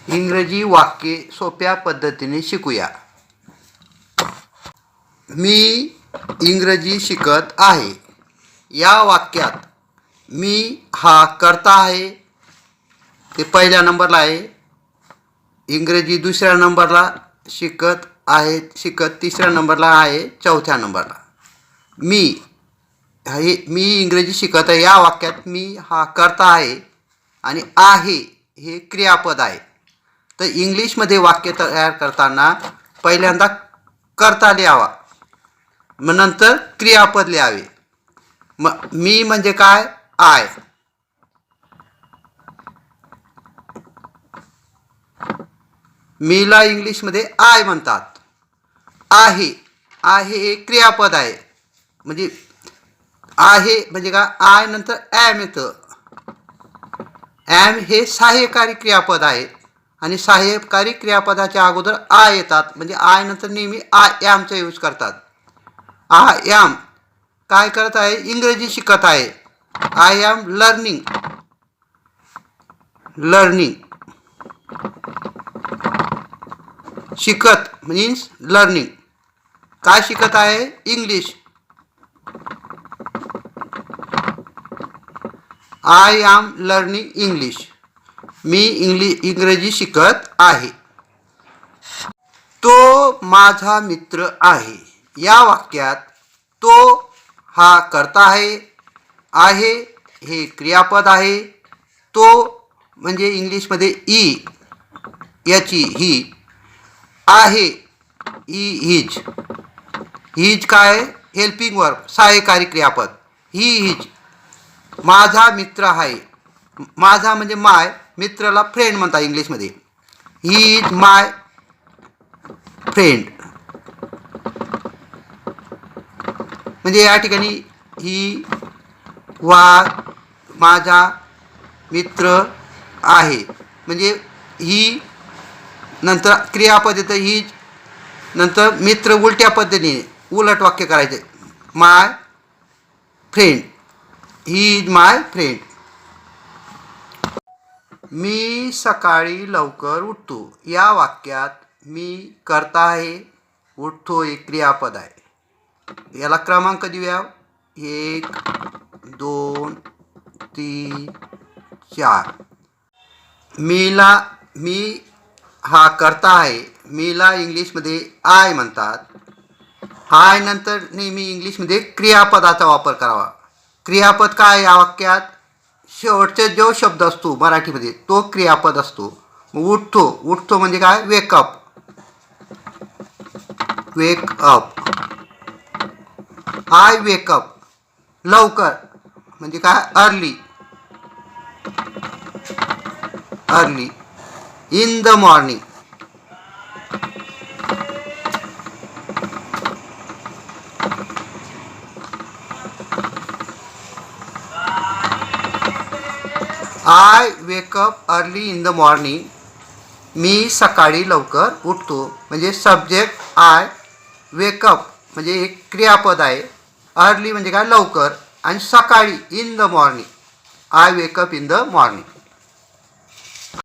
इंग्रजी वाक्ये सोप्या पद्धतीने शिकूया. मी इंग्रजी शिकत आहे. या वाक्यात मी हा कर्ता आहे, ते पहिल्या नंबरला आहे. इंग्रजी दुसऱ्या नंबरला, शिकत आहे शिकत तिसऱ्या नंबरला आहे, चौथ्या नंबरला. मी इंग्रजी शिकत आहे या वाक्यात मी हा कर्ता आहे आणि आहे हे क्रियापद आहे. तर इंग्लिशमध्ये वाक्य तयार करताना पहिल्यांदा कर्ता लिहावा, मग नंतर क्रियापद लिहावे. मी म्हणजे काय? आय. मीला इंग्लिशमध्ये आय म्हणतात. आहे हे क्रियापद आहे, म्हणजे आहे म्हणजे काय? आय नंतर ॲम येतं. ॲम हे सहाय्यकारी क्रियापद आहे आणि सहाय्यकारी क्रियापदाच्या अगोदर आय येतात, म्हणजे आय नंतर नेहमी आय ॲमचा यूज करतात. आय ॲम काय करत आहे? इंग्रजी शिकत आहे. I am learning. शिकत मीन्स लर्निंग. काय शिकत आहे? English. I am learning English. मी इंग्रजी शिकत आहे. तो माझा मित्र आहे. या वाक्यात तो हा कर्ता आहे हे क्रियापद आहे. तो म्हणजे इंग्लिशमध्ये ई, याची ही आहे, हिज. हिज काय? हेल्पिंग वर्ब, सहाय्यकारी क्रियापद. हिज. माझा मित्र आहे. माझा म्हणजे माय, मित्राला फ्रेंड म्हणतात इंग्लिशमध्ये. ही इज माय फ्रेंड. म्हणजे या ठिकाणी ही माझा मित्र आहे, म्हणजे ही नंतर क्रियापद येतं हिज, नंतर मित्र उलट्या पद्धतीने उलट वाक्य करायचे. My friend. He is my friend. मी सकाळी लवकर उठतो. या वाक्यात मी कर्ता आहे, उठतो एक क्रियापद आहे. याला क्रमांक देऊया. 1 2 3 4. मी हा कर्ता आहे. मीला इंग्लिशमध्ये आय म्हणतात. आय नंतर नेहमी इंग्लिशमध्ये क्रियापदाचा वापर करावा. क्रियापद काय? या वाक्यात शेवटचा जो शब्द असतो मराठीमध्ये तो क्रियापद असतो. उठतो म्हणजे काय? वेकअप. I wake up. लवकर म्हणजे काय? Early. In the morning. I wake up early in the morning. मी सकाळी लवकर उठतो. म्हणजे सब्जेक्ट आय, वेकअप म्हणजे एक क्रियापद आहे, अर्ली म्हणजे काय? लवकर, आणि सकाळी in the morning. I wake up in the morning.